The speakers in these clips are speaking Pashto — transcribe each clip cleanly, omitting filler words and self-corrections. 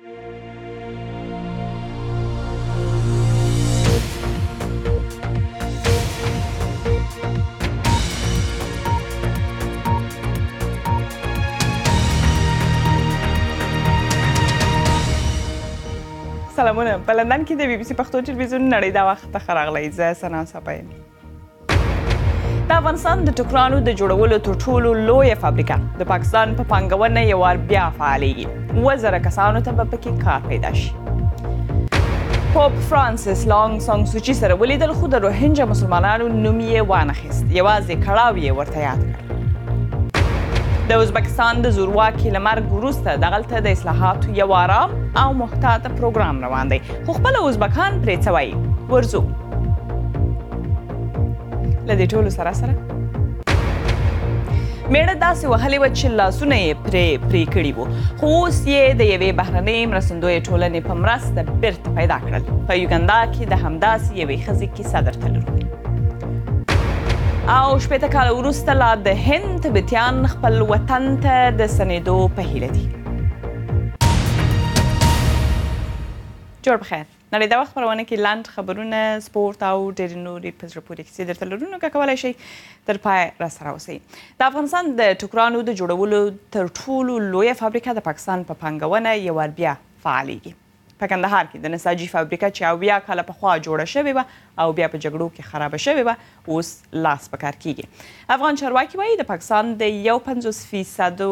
سلامونه. په لندن کې د بي بي سي پښتو ټلویزیون نړۍ دا وخت ته ښه راغلی. زه سنا صفا یم. د افغانستان د ټوکرانو د جوړولو تر ټولو لویه فابریکه د پاکستان په پانګونه یو وار بیا فعالیږي. 2000 کسانو ته به پکې کار پیدا شي. پوپ فرانسیس لانګ سانګ سوچي سره ولیدل، خو د روهینجا مسلمانانو نوم یې وانخیست. یوازې کړاو یې ورته یاد کړ. د ازبکستان د زورواکي له مرګ وروسته دغلته د اصلاحاتو یو آرام او محتاطه پروګرام روان دی، خو خپله ازبکان پرې څه وایي. ورځو له دې ټولو سره میړه داسې وهلې وه چې لاسونه یې پرې کړي وو، خو اوس یې د یوې بهرنۍ مرستندویې ټولنې په مرسته بیرته پیدا کړل. په یوګندا کې د همداسې یوې ښځې کیسه درته لرو. او 80 کاله وروسته لا د هند تبتیان خپل وطن ته د ستنېدو په هیله دي. جوړ بخیر. نړۍ دا وخت خپرونه کې لنډ خبرونه، سپورت او ډېرې نورې په زړه پورې کیسې درته لرو، نو که کولی شئ تر پای راسره اوسئ. د افغانستان د ټوکرانو د جوړولو تر ټولو لویه فابریکه د پاکستان په پانګونه یو وار بیا فعالیږي. په کندهار کې د نساجي فابریکه چې 80 کاله پخوا جوړه شوې وه او بیا په جګړو کې خرابه شوې وه، اوس لاس په کار کیږي. افغان چارواکي وایي د پاکستان د 50%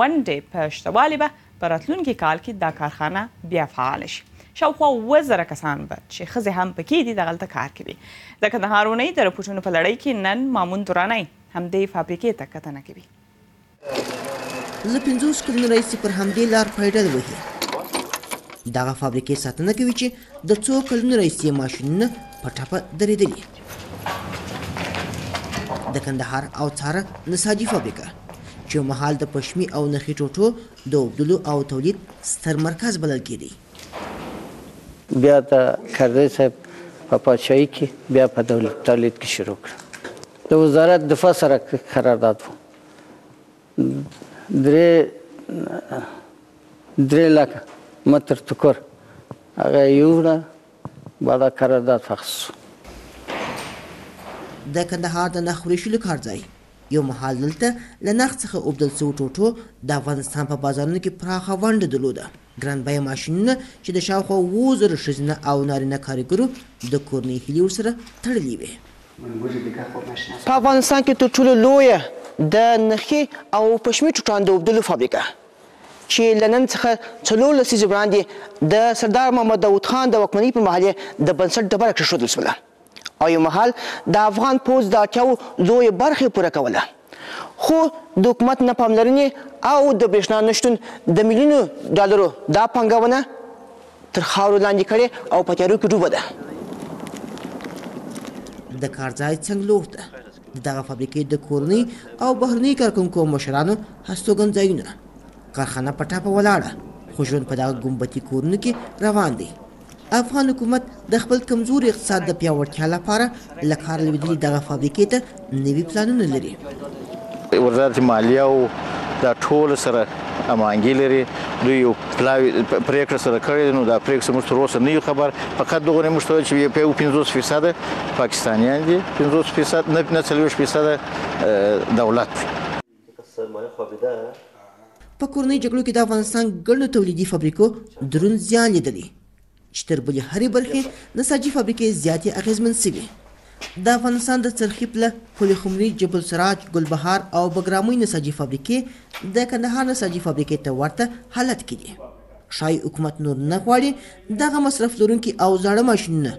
ونډې په شتوالي به په راتلونکي کال کې دا کارخانه بیا فعاله شي. شاوخوا 2000 کسان به چې ښځې هم پکې دي دغلته کار کوي. د کندهار اونۍ د رپوټونو په لړۍ کې نن مامون درانی همدې فابریکې ته کتنه کوي. له 50 کلونو راهیسې پر همدې لار پیدل وهي. دغه فابریکې ساتنه کوي چې د څو کلونو راهیسې ماشینونه په ټپه درېدلي. د کندهار او څاره نساجي فابریکه چې یو مهال د پشمي او نخي ټوټو د اوبدلو او تولید ستر مرکز بلل کېدی. بیا د کارزی صاحب په پادشاهي کې بیا په تولید کې شروع کړ. د وزارت دفاع سره قرارداد و. 3 لکه متر ټوکر هغه یوړه بعد قرارداد فخص. د کندهار د نخ وریشلو کارځای یو مهال دلته له نخ څخه اوبدل شوي ټوټو د افغانستان په بازارونو کې پراخه ونډه درلوده. ګران بیه ماشینونه چې د شاوخوا 2000 ښځینه او نارینه کارګرو د کورنۍ هیلې ورسره تړلې وې. په افغانستان کې تر ټولو لویه د نخي او پشمي ټوټانو د اوبدلو فابریکه چې له نن څخه 4 لسیزې وړاندې د سردار محمد داود خان د واکمنۍ پر مهال یې د بنسټ ډبره کېښودل شوله او یو مهال د افغان پوځ د اړتیاوو لویه برخه پوره کوله، خو د حکومت نه پاملرنې او د برېښنا نشتون د میلیونو ډالرو دا پانګونه تر خاورو لاندې کړې او په تیارو کې ډوبه ده. د کارځای څنګلور ته د دغه فابریکې د کورنۍ او بهرنۍ کارکوونکو مشرانو هستوګن ځایونه. کارخانه په ټاپه ولاړه، خو ژوند په دغه ګمبتي کورونو کې روان دی. افغان حکومت د خپل کمزوري اقتصاد د پیاوړتیا لپاره له کاره لوېدلې دغه فابریکې ته نوي پلانونه لري. وزارت مالیه او دا ټول سره امانګي لري، دوی یو پریکړه سره کړې، نو دا پریکړه موږ تر اوسه نه یو خبر. فقط دغه موږ ته چې په 50% پاکستانیان دي، 50% نه 40% دولت. په کورنۍ جګړو کې د افغانستان ګڼو تولیدي فابریکو دروند زیان لیدلی چې تر بلې هرې برخې نساجي فابریکې زیاتې اغېزمن شوي. د افغانستان د څرخي پله، پل خمري، جبل سراج، ګلبهار او بګرامۍ نساجي فابریکې د کندهار نساجي فابریکې ته ورته حالت کې دي. ښایي حکومت نور نه غواړي دغه مصرف لرونکي او زاړه ماشینونه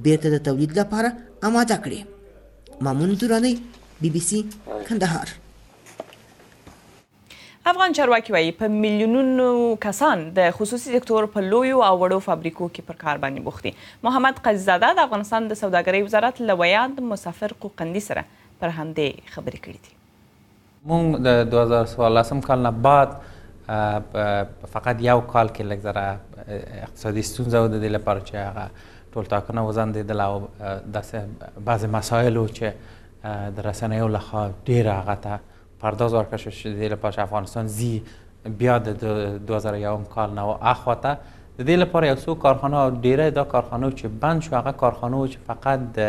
بیرته د تولید لپاره آماده کړي. مامون درانی، بي بي سي، کندهار. افغان چارواکي وایي په میلیونونو کسان د خصوصي سکتور په لویو او وړو فابریکو کې پر کار باندې بوخت دي. محمد قاضیزاده د افغانستان د سوداګرۍ وزارت له ویاند مسافر قوقندي سره پر همدې خبرې کړې دي. موږ د 2014 کال نه بعد فقط یو کال کې لږ ذره اقتصادي ستونزه و، د دې لپاره چې هغه ټول ټاکنه وځنډېدل او داسې بعضې مسایلو چې د رسنیو لخوا ډېره هغه ته پرداز ورکړل شو چې د دې لپاره چې افغانستان ځي بیا د 2001 کال نه اخواته د دې لپاره یو څو کارخانه او ډیری دا کارخانو چې بند شو هغه کارخانو چې فقط د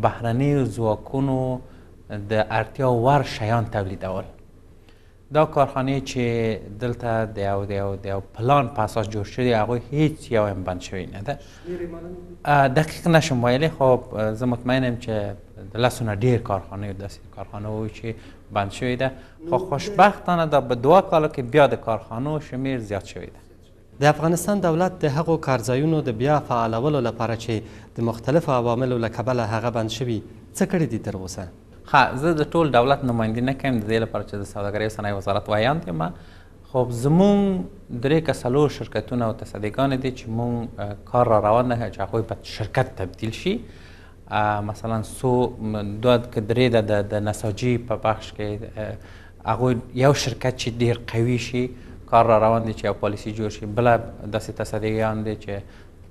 بهرنیو ځواکونو د اړتیا وړ شیان تولیدول. دا کارخانې چې دلته د یو پلان په اساس جوړ شوي هغوی هیڅ یو هم بند شوی نه ده. دقیق نشم ویلی، خو زه مطمئنم چې د لسو نه ډېر کارخانې داسې کارخانه وي چې بند شوی ده، خو خوشبختانه دا په 2 کالو کې بیا د کارخانو شمیر زیات شوی ده. د افغانستان دولت د هغو کارځایونو د بیا فعالولو لپاره چې د مختلفو عواملو له کبله هغه بند شوي څه کړي دي تر اوسه؟ زه د ټول دولت نمایندګي نه کوم، د دې لپاره چې د سوداګرۍ او صنایع وزارت ویاند یم. خو زمونږ 3 که 4 شرکتونه او تصدیګان دي چې مونږ کار را روان ده چې هغوی په شرکت تبدیل شي. مثلا که 3 د نساجي په بخش کې هغوی یو شرکت چې ډیر قوي شي، کار را روان دي چې یو پالیسي جوړ شي. بله داسې تصدیګان دي چې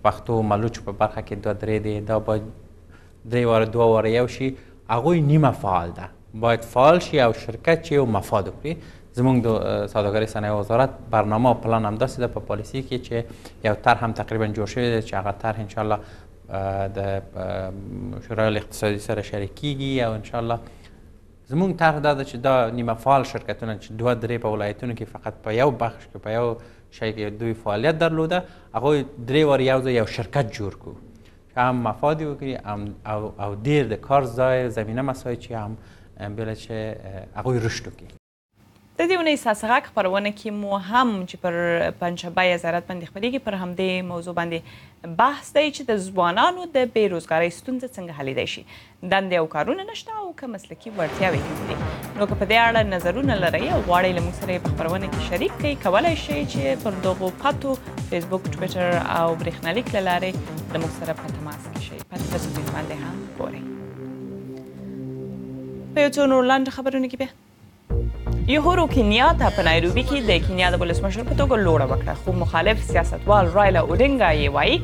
پښتو ملوچ په برخه کې 2-3 دي، دا باید 3 واره 2 واره یو شي. هغوی نیمه فعال ده، باید فعال شي او شرکت چې یو مفاد وکړي. زمونږ د سوداګرۍ صنایع وزارت برنامه او پلان همداسې ده په پالیسي کې چې یو طرح هم تقریبا جوړ شوی دی چې هغه طرح انشاءالله د شورای اقتصادي سره شریک کیږي او انشاءالله زمونږ طرح دا ده چې دا نیمه فعال شرکتونه چې 2-3 په ولایتونو کې فقط په یو بخش کې په یو شی کې دوی فعالیت درلوده، هغوی 3 واره یو شرکت جوړ کړو که هم مفادی وکړي او ډیر د کار ځای زمینه مساعد چې هم بله چې هغوی رشد وکړي. د دې اونۍ ساسه غږ خپرونه کې مو هم چې پر پنجشنبه زیارت باندې خپرېږي پر همدې موضوع باندې بحث دی چې د ځوانانو د بېروزګارۍ ستونزه څنګه حلیدی شي. دندې او کارونه نشته او که مسلکي وړتیاوې کمې دي. نو که په دې اړه نظرونه لرئ او غواړئ له موږ سره یې په خپرونه کې شریک کړئ، کولی شئ چې پر دغو پتو فیسبوک، ټویټر او برېښنالیک له لارې له موږ سره په تماس کې شئ. په فیسبوک باندې هم ګورئ. په یو څو نور لنډ خبرونه کې بیا یوهورو کینیاتا په نایروبي کې د کینیا د ولسمشر په توګه لوړه وکړه، خو مخالف سیاستوال رایلا اودینګا یې وایي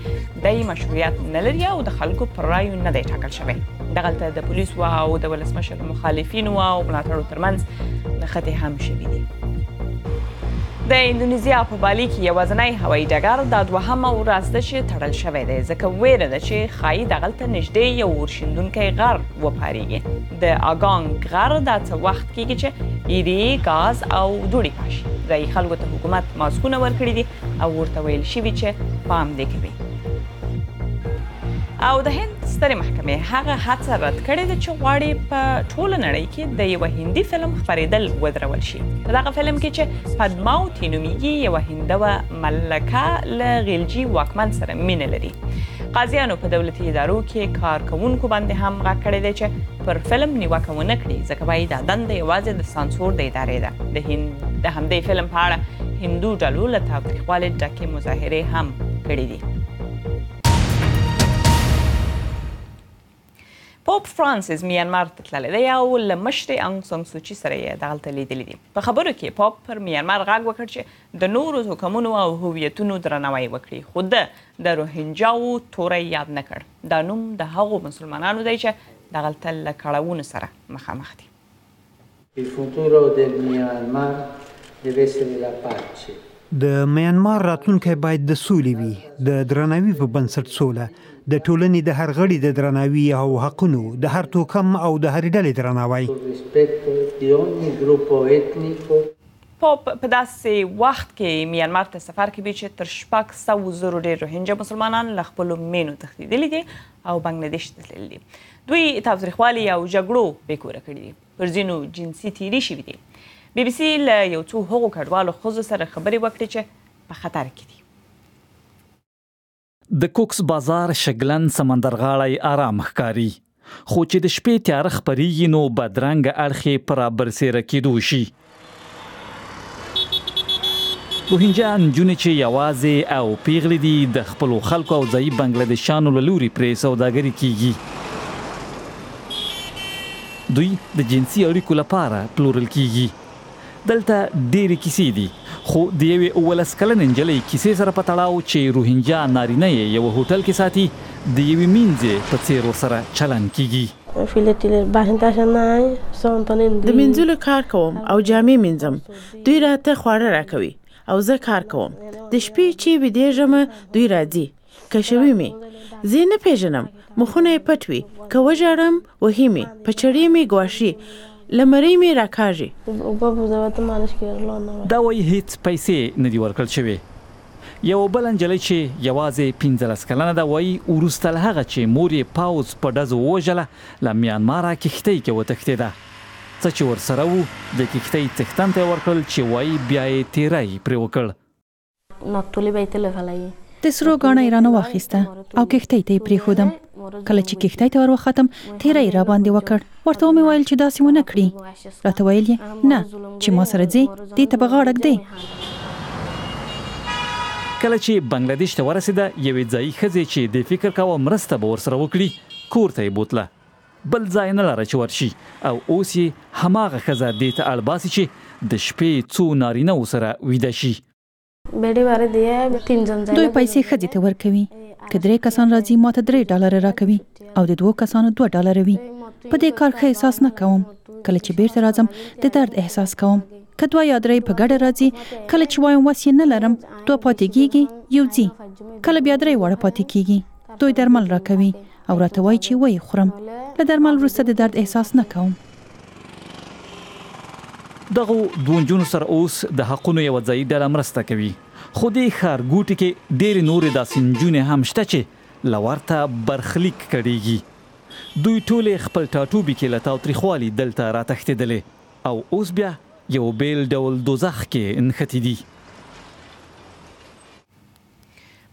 دی مشروعیت نه لري او د خلکو پر رایو نه دی ټاکل شوی. دغلته د پولیسو او د ولسمشر مخالفینو او ملاتړو ترمنځ نښتې هم شوي دي. د اندونیزیا په بالي کې یوازینی هوایي ډګر دا 2مه ورځ ده چې تړل شوی دی، ځکه ویره ده چې ښایي دغلته نږدې یو اورشیندونکی غر وپارېږي. د اګانګ غر دا څه وخت کېږي چې ایرې، ګاز او دوړې کاشي. ځایي خلکو ته حکومت ماسکونه ورکړي دي او ورته ویل شوي چې پام دې کوي. او د هند سترې محکمې هغه هڅه رد کړې ده چې غواړي په ټوله نړۍ کې د یوه هندي فلم خپرېدل ودرول شي. په دغه فلم کې چې پدماوتي نومیږي، یوه هندوه ملکه له غلجي واکمن سره مینه لري. قاضیانو په دولتي ادارو کې کارکوونکو باندې هم غږ کړی دی چې پر فلم نیوکه ونه کړي، ځکه وایي دا دنده یوازې د سانسور د ادارې ده. د همدې فلم په اړه هندو ډلو له تاوتریخوالي ډکې مظاهرې هم کړي دي. پوپ فرانسیس میانمار ته تللی دی او له مشرې انګ سان سوچي سره یې دغلته لیدلي دي. په خبرو کې پوپ پر میانمار غږ وکړ چې د نورو حکمونو او هویتونو درناوی وکړي، خو د روهینجاو توری یاد نه کړ. دا نوم د هغو مسلمانانو دی چې دغلته له کړاوونو سره مخامخ دي. د میانمار راتلونکی باید د سولې وي، د درناوي په بنسټ سوله، د ټولنې د هر غړي د درناوي او حقونو، د هر توکم او د هرې ډلې درناوی. پوپ په داسې وخت کې میانمار ته سفر کوي چې تر 600,000 ډېر روهینجا مسلمانان له خپلو مینو تښتېدلي دي او بنګلادیش ته تللي دي. دوی تاوتریخوالي او جګړو بېکوره کړي دي، پر ځینو جنسي تیري شوي دي. بي بي سي له یو څو هغو کډوالو ښځو سره خبرې وکړې چې په خطر کې دي. د کوکس بازار شګلن سمندرغاړی آرام ښکاري، خو چې د شپې تیاره خپریږي نو بدرنګه اړخ یې پر برسېره کېدو شي. روهینجا نجونې چې یوازې او پیغلې دي د خپلو خلکو او ځایي بنګلادیشانو له لوري پرې سوداګري کیږي. دوی د جنسي اړیکو لپاره پلورل کیږي. دلته ډېرې کیسې دي، خو د یوې 19 کلنې نجلۍ کیسې سره په تړاو چې روهینجا نارینه یې یوه هوټل کې ساتي، د یوې مینځې په څېر ورسره چلند کیږي. د مینځلو کار کوم او جامې مینځم. دوی راته خواړه راکوي او زه کار کوم. د شپې چې ویدېږم دوی راځي. که شوي مې زه نه پیژنم، مخونه یې پټ وي. که وژاړم وهي مې، په چړې مې ګواښي، له مرۍ مې راکاږي. دا وایي هیڅ پیسې نه دي ورکړل شوې. یو بل نجلۍ چې یوازې 15 کلنه ده وایي وروسته له هغه چې مور یې پاوځ په ډزو ووژله له میانماره کښتۍ کې وتښتېده. څه چې ورسره وو د کښتۍ څښتن ته یې ورکړل چې وایي بیا یې تیری پرې وکړ. د سرو ګاڼه یې رانه واخیسته او کښتۍ ته یې پرېښودم. کله چې کښتۍ ته ور وختم تیری یې راباندې وکړ. ورته ومې ویل چې داسې ونه کړي. راته ویل یې نه، چې ما سره ځې دې ته به غاړه ږدې. کله چې بنګلادیش ته ورسېده یوې ځایي ښځې چې د فکر کاوه مرسته به ورسره وکړي کور ته یې بوتله. بل ځای نه لره چې ورشي او اوس یې هماغه ښځه دې ته اړ باسي چې د شپې څو نارینهو سره ویده شي. دوی پیسې ښځې ته ورکوي. که 3 کسان راځي ماته $3 راکوي او د 2 کسانو $2 وي. په دې کار ښه احساس نه کوم. کله چې بیرته راځم د درد احساس کوم. که 2 یا 3 په ګډه راځي، کله چې وایم وس یې نه لرم 2 پاتې کېږي، یو ځي. کله بیا 3 واړه پاتې کېږي. دوی درمل راکوي او راته وایي چې ویې خورم. له درمل وروسته د درد احساس نه کوم. دغو 2 نجونو سره اوس د حقونو یوه ځایي ډله مرسته کوي. خو دې ښارګوټي کې ډېرې نورې داسې نجونې هم شته چې له ورته برخلیک کړېږي. دوی ټولې خپل ټاټوبي کې له تاوتریخوالي دلته راتښتېدلې او اوس بیا یو بیل ډول دوزخ کې نښتې دي.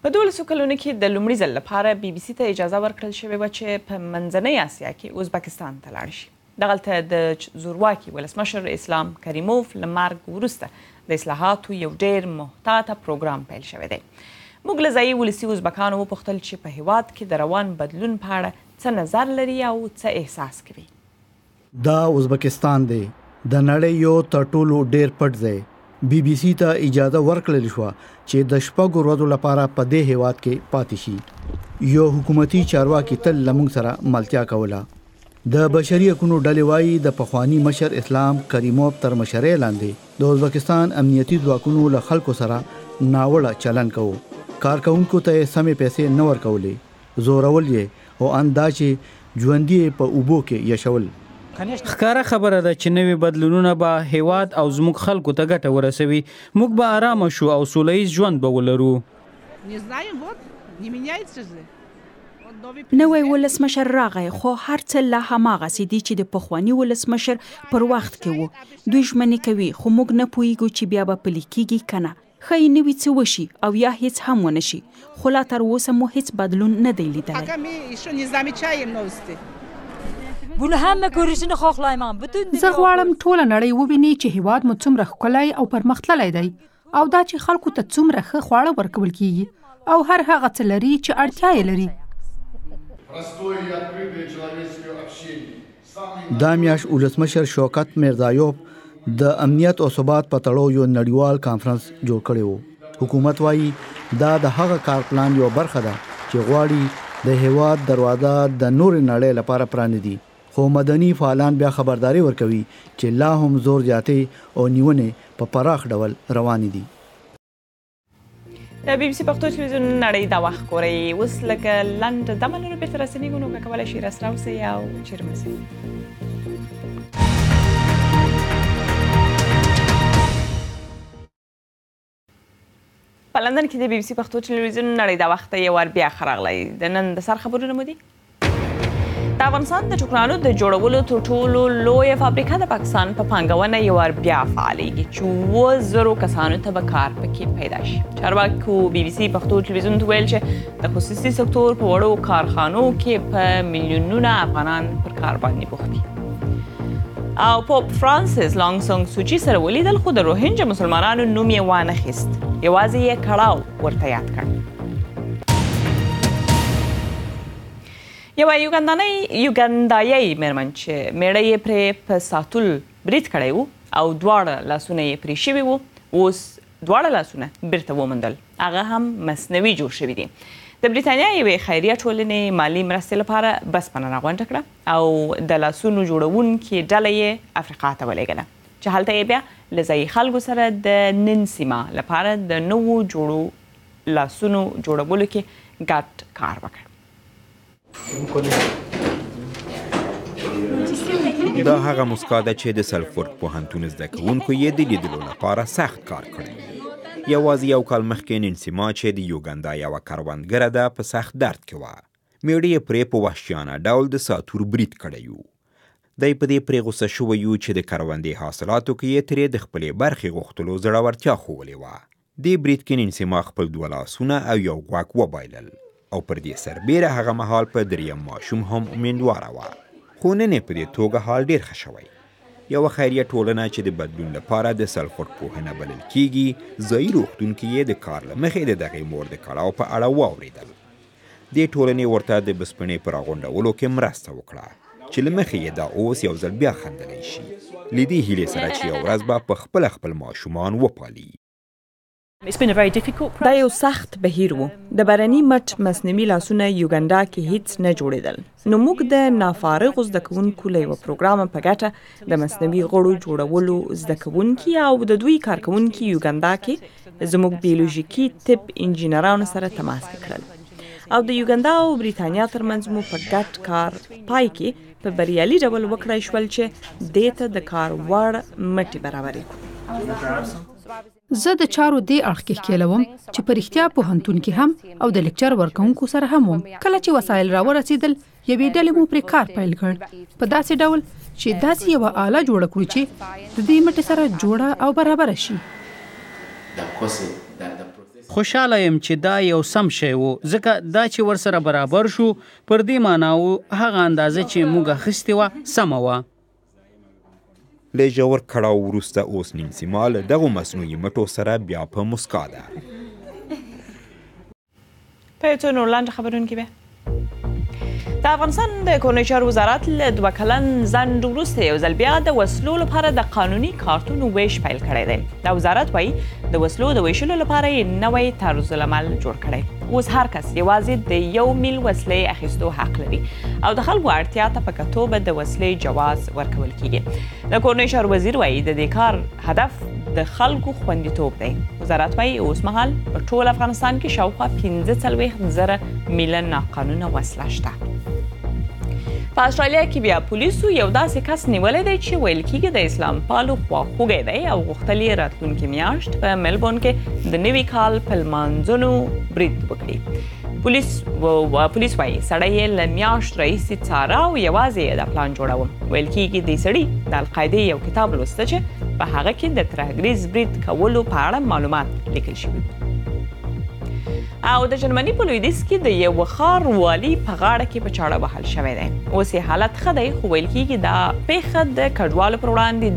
په 12 کلونو کې د لومړي ځل لپاره BBC ته اجازه ورکړل شوې وه چې په منځنۍ اسیا کې ازبکستان ته لاړ شي. دغلته د زورواکي ولسمشر اسلام کریموف له مرګ وروسته د اصلاحاتو یو ډېر محتاطه پروګرام پیل شوی دی. موږ له ځایي ولسي ازبکانو وپوښتل چې په هیواد کې د روان بدلون په اړه څه نظر لري او څه احساس کوي. دا ازبکستان دی، د نړۍ یو تر ټولو ډېر پټ ځای. BBC ته اجازه ورکړل شوه چې د 6 ورځو لپاره په دې هیواد کې پاتې شي. یو حکومتي چارواکي تل لمونږ سره ملتیا کوله. د بشري حقوقو ډلې وایي د پخوانی مشر اسلام کریموف تر مشرۍ لاندې د ازبکستان امنیتي ځواکونو له خلکو سره ناوړه چلن کوو. کارکونکو ته سمې پیسې نه ورکولې، زورول یې او اندا چې ژوندي په اوبو کې یشول. ښکاره خبره ده چې نوې بدلونونه به هیواد او زموږ خلکو ته ګټه ورسوي. موږ به آرامه شو او سوله ییز ژوند به ولرو. نوی ولسمشر راغی خو هر څه لا هماغسې دي چې د پخواني ولسمشر پر وخت کې وو. دوی ژمنې کوي خو موږ نه پوهیږو چې بیا به پلي کیږي که نه. ښایي نوي څه وشي او یا هیڅ هم ونه شي، خو لا تر اوسه مو هیڅ بدلون نه دی لیدلی. زه غواړم ټوله نړۍ وویني چې هیواد مو څومره ښکلی او پرمختللی دی او دا چې خلکو ته څومره ښه خواړه ورکول کیږي او هر هغه څه لري چې اړتیا یې لري. دا میاشت ولسمشر شوکت میرزایوف د امنیت او ثبات په تړاو یو نړیوال کانفرنس جوړ کړی و. حکومت وایي دا د هغه کار پلان یو برخه ده چې غواړي د هیواد دروازه د نور نړۍ لپاره پرانیزي. خو مدني فعالان بیا خبرداري ورکوي چې لا هم زور زیاتې او نیونې په پراخ ډول روانې دي. د BBC پښتو تلویزیون نړۍ دا وخت ګورئ. اوس لکه لنډ دمه بیرته راسنیږو، نو که کولی شئ راسره اوسئ او چیرې مه ځئ. په لندن کې د BBC پښتو تلویزیون نړۍ دا وخت ته یو وار بیا ښه راغلی. د نن د سر خبرونه مو دي. د افغانستان د ټوکرانو د جوړولو تر ټولو لویه فابریکه د پاکستان په پانګونه یو وار بیا فعالیږي چې 7,000 کسانو ته به کار پکې پیدا شي. چارواکو BBC پښتو تلویزیون ته ویل چې د خصوصي سکتور په وړو کارخانو کې په میلیونونه افغانان پر کار باندې بوخت دي. او پوپ فرانسیس لانګ سوچي سره ولیدل خو د روهینجا مسلمانانو نوم یې وانخیست، یوازې یې کړاو ورته یاد کړ. یوه یوګندایي میرمن چې میړه یې پرې په ساتول برید کړی و او دواړه لاسونه یې پرې شوي وو، اوس دواړه لاسونه بیرته وموندل، هغه هم مصنوعي جوړ شوي دي. د بریتانیا یوې خیریه ټولنې مالي مرستې لپاره بسپنه راغونډه کړه او د لاسونو جوړونکې ډله یې افریقا ته ولېږله چې هلته یې بیا له ځایي خلکو سره د ننسیما لپاره د نوو جوړو لاسونو جوړولو کې ګډ کار وکړ. دا هغه موسکا ده چې د سلفورد پوهنتون زده کوونکو یې د لیدلو لپاره سخت کار کړی. یوازې یو کال مخکې ننسیما چې د یوګندا یوه کروندګره ده په سخت درد کې وه. میړه یې پرې په وحشیانه ډول د ساتور برید کړی و. دی په دې پرې غوسه شوی و چې د کروندې حاصلاتو کې یې ترې د خپلې برخې غوښتلو زړورتیا ښوولې وه. دې برید کې ننسیما خپل 2 لاسونه او یو غوږ وبایلل او پر دې سربیره هغه مهال په 3 ماشوم هم امیندواره وه. خو نن یې په دې توګه حال ډېر ښه شوی. یوه خیریه ټولنه چې د بدلون لپاره د سلفورد پوهنه بلل کیږي، ځایي روغتون کې یې د کار له مخې د دغې مور د کړاو په اړه واورېدل. دې ټولنې ورته د بسپنې په راغونډولو کې مرسته وکړه چې له مخې یې دا اوس یو ځل بیا خندلی شي، له دې هیلې سره چې یو ورځ به په خپل ماشومان وپالي. دا یو سخت بهیر و. د برني مټ مصنوعي لاسونه یوګندا کې هیڅ نه جوړېدل. نو موږ د نافارغو زده کوونکو له یوه پروګرام په ګټه د مصنوعي غړو جوړولو زده کوونکي او د دوی کارکوونکي یوګندا کې زموږ بیولوژیکي طب انجینرانو سره تماس کړل او د یوګندا او بریتانیا ترمنځ مو په ګډ کار پای کې په بریالي ډول وکړای شول چې دې ته د کار وړ مټې برابرې کړو. زه د چارو دې اړخ کې ښکېلوم چې په رښتیا پوهنتون کې هم او د لیکچر ورکوونکو سره هم وم. کله چې وسایل راورسېدل یوې ډلې مو پرې کار پیل کړ په داسې ډول چې داسې یوه آله جوړه کړو چې د دې مټې سره جوړه او برابره شي. خوشاله یم چې دا یو سم شی و، ځکه دا چې ورسره برابر شو پر دې معنا و هغه اندازه چې موږ اخیستې وه سمه وه. له ژور کړاو وروسته اوس ننسیما له دغو مصنوعي مټو سره بیا په مسکا ده. په یو څو نور لاندې خبرونو کې به د افغانستان د کورنۍ چارو وزارت له 2 کلن ځنډ وروسته یو ځل بیا د وسلو لپاره د قانوني کارتونو ویش پیل کړی دی. دا وزارت وایي د وسلو د ویشلو لپاره یې نوی طرزالعمل جوړ کړی. اوس هر کس یوازې د 1 میل وسلې اخیستو حق لري او د خلکو اړتیا ته په کتو به د وسلې جواز ورکول کیږي. د کورنۍ چارو وزیر وایي د دې کار هدف د خلکو خوندیتوب دی. وزارت وایي اوس مهال په ټول افغانستان کې شاوخوا 45,000 میله ناقانونه وسله شته. په استرالیا کې بیا پولیسو یو داسې کس نیولی دی چې ویل کېږي د اسلام پالو خواخوږی دی او غوښتل یې راتلونکې میاشت په ملبورن کې د نوي کال په لمانځنو برید وکړي. پولیس وایي سړی یې له میاشت راهیسې څاره او یوازې یې دا پلان جوړوم. ویل کېږي دې سړي د القاعدې یو کتاب لوسته چې په هغه کې د ترهګریز برید کولو په اړه معلومات لیکل شوي. او د جرمني په لویدیځ کې د یو ښار والي په غاړه کې په چاړه وهل شوی دی. اوس یې حالت ښه دی خو ویل کېږي دا پیښه د کډوالو پر وړاندې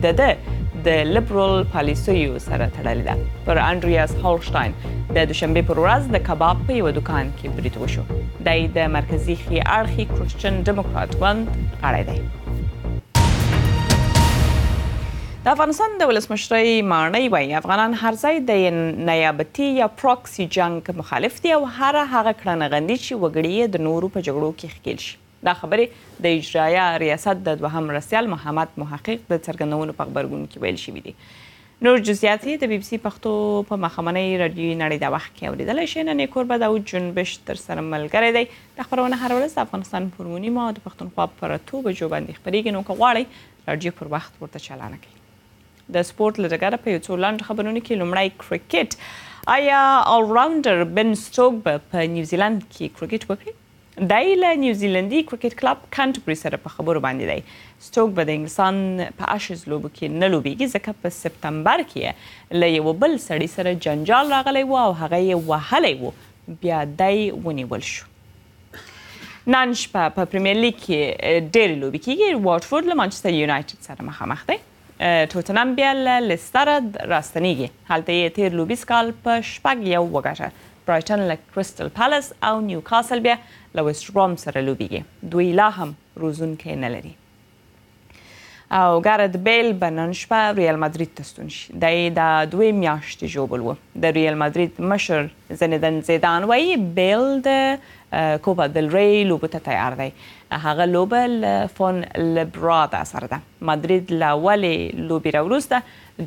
د لیبرال پالیسیو سره تړلې ده. پر انډریاس هولشتاین د دوشنبې پر ورځ د کباب په یوه دوکان کې برید وشو. دی د مرکزي ښي اړخي کرسچن ډیموکرات ګوند غړی دی. د افغانستان د ولسمشرۍ ماڼۍ وایي افغانان هر ځای د نیابتي یا پراکسي جنګ مخالف دي او هره هغه کړنه غندي چې وګړي یې د نورو په جګړو کې ښکېل شي. دا خبرې د اجرایه ریاست د 2 مرستیال محمد محقق د څرګندونو په غبرګون کې ویل شوي دي. نور جزئیات یې د BBC پښتو په ماښامنۍ راډیویي نړۍ د وخت کې اورېدلی شئ. نن یې کوربه داود جنبش در سره ملګری دی. دا خپرونه هره ورځ د افغانستان پر 9 او د پښتونخوا پر 8 بجو باندې خپرېږي. نو که غواړئ راډیو پر وخت ورته چالانه کړئ. د سپورت له ډګره په یو څو لاندې خبرونو کې لومړی کرکټ. آیا آلراونډر بن سټوک به په نیوزیلند کې کرکټ وکړي؟ دی له نیوزیلندي کرکټ کلب کانټبري سره په خبرو باندې دی. سټوک به د انګلستان په اشز لوبو کې نه لوبیږي ځکه په سپتمبر کې له یو بل سړي سره جنجال راغلی و او هغه یې وهلی و. بیا دی ونیول شو. نن شپه په پریمیر لیګ کې ډېرې لوبې کیږي. واټفورد له مانچستر یونایټډ سره مخامخ دی. ټوتنهام بیا له لیستره راستنیږي. هلته یې تیر لوبیز کال په 6-1 وګټه. برایټن له کریسټل پالاس او نیوکاسل بیا له ویسټ بروم سره لوبیږي. دوی لا هم روزونکی نه لري. او ګارد بیل به نن شپه ریال مادرید ته ستون شي. دی د 2 میاشتې ژوبل و. د ریال مادرید مشر زیندن زیدان وایي بیل د کوپا دل ری لوبو ته تیار دی. هغه لوبه له فون لبرادا سره ده. مادرید له اولې لوبې راوروسته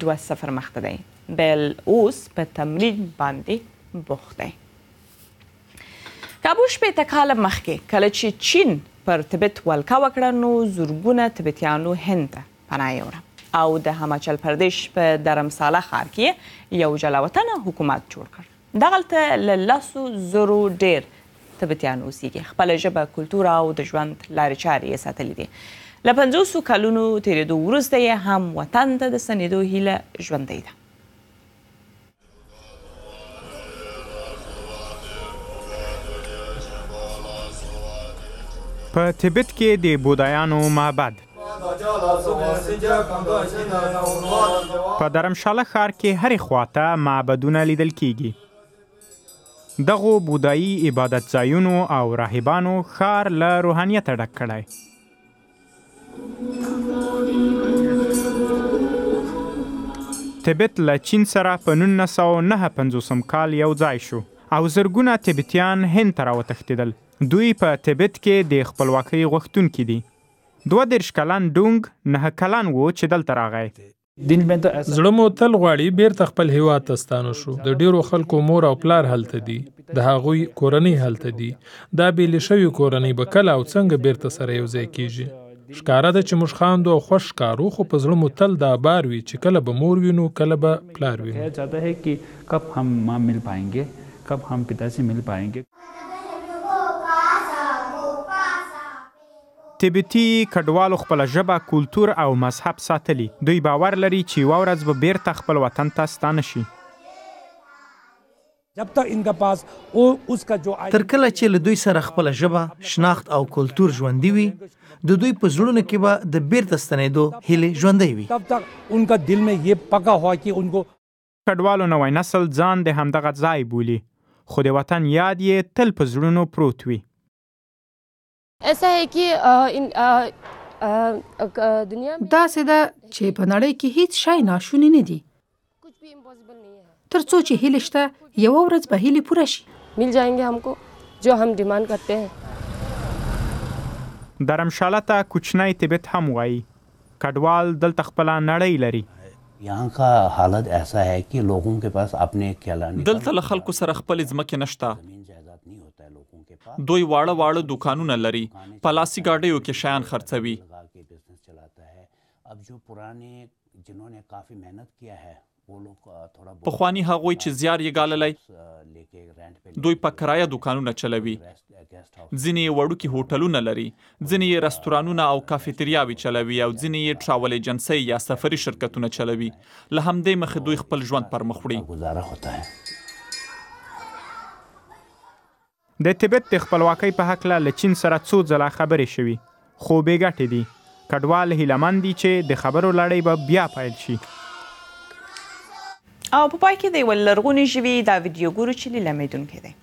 2-0 مخته دی. بیل اوس په تمرین باندې بوخت دی. کابو شپېته کاله مخکې کله چې چین پر تبت ولکه وکړه نو زرګونه تبتیانو هند ته پناه یوړه او د هماچل پردیش په درمساله ښار کې یو جلاوطنه حکومت جوړ کړ. دغلته له 100,000 ډېر تبتیان اوسیږي. خپله ژبه، کلتور او د ژوند لارې چارې یې ساتلې دي. له 50 کلونو تېرېدو وروسته یې هم وطن ته د ستنېدو هیله ژوندۍ ده. په تبت کې د بودایانو معبد په درمشاله ښار کې هرې خواته معبدونه لیدل کیږي. دغو بودایي عبادت ځایونو او راهبانو ښار له روحانیته ډک کړی. تبت له چین سره په 1959 کال یو ځای شو او زرګونه تبتیان هند ته راوتښتېدل. دوی په تبت کې د خپلواکۍ غوښتونکي دي. 32 کلن ډونګ 9 کلن و چې دلته راغی. زړه مو تل غواړي بیرته خپل هیواد ته ستانه شو. د ډیرو خلکو مور او پلار هلته دي. د هغوی کورنۍ هلته دي. دا بیلې شوي کورنۍ به کله او څنګه بیرته سره یو ځای کیږي. ښکاره ده چې موږ خاندو او خوښ ښکارو خو په زړه مو تل دا بار وي چې کله به مور وینو کله به پلار وینو. کب هم ماں مل پائیں کب هم पिताजी मिल पाएंगे. تبتي کډوالو خپل ژبه، کلتور او مذهب ساتلی. دوی باور لري چې یوه ورځ به بیرته خپل وطن ته ستانه شي. تر کله چې له دوی سره خپل ژبه، شناخت او کلتور ژوندي وي، د دوی په زړونو کې به د بیرته ستنېدو هیلې ژوندۍ وي. کډوالو نوی نسل ځان د همدغه ځای بولي خو د وطن یاد یې تل په زړونو پروت وي. داسې ده چې په نړۍ کې هیڅ شی ناشونی نه دي. تر څو چې هیلې شته یوه ورځ به هیلې پوره شي. मिल जाएंगे हमको जो हम डिमांड करते हैं. درمشاله ته کوچنی تبت هم وایي. کډوال دلته خپله نړۍ لري. यहाँ का हालत ऐसा है कि लोगों के पास अपने कहलाने دلته له خلکو سره خپل ځمکې نشته. دوی واړه واړه دوکانونه لري. په لاسي ګاډیو کې شیان خرڅوي. پخواني هغوی چې زیار یې ګاللی دوی په کرایه دوکانونه چلوي. ځینې یې وړوکي هوټلونه لري. ځینې یې رستورانونه او کافیتریاوې چلوي او ځینې یې ټراول ایجنسۍ یا سفري شرکتونه چلوي. له همدې مخې دوی خپل ژوند پر مخ وړي. د تبت د خپلواکۍ په هکله له چین سره څو ځله خبرې شوي خو بې ګټې دي. کډوال هیلهمند دي چې د خبرو لړۍ به بیا پیل شي. او په پای کې د یوه لرغونې ژبې دا ویډیو ګورو چې لیلامېدونکی دی.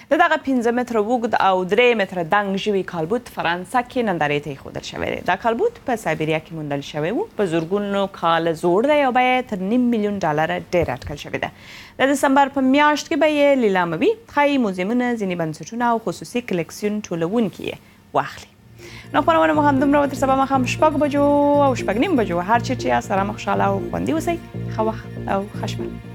د دغه 15 متره اوږد او 3 متره دنګ ژوي کالبوت فرانسه کې نندارې ته ایښودل شوی دی. دا کالبوت په سایبریا کې موندل شوی و. په زرګونو کاله زوړ دی او بیه یې تر $500,000 ډېر اټکل شوې ده. د دسمبر په میاشت کې به یې لیلاموي. ښایي موزیمونه، ځینې بنسټونه او خصوصي کلکسیون ټولونکي یې واخلي. نو خپرونه مو هم دومره و. تر سبا ماښام 6 بجو او 6:30 بجو هر چیرې چې یاست سلام، خوشحاله او خوندي اوسئ. ښه وخت او ښه شپه.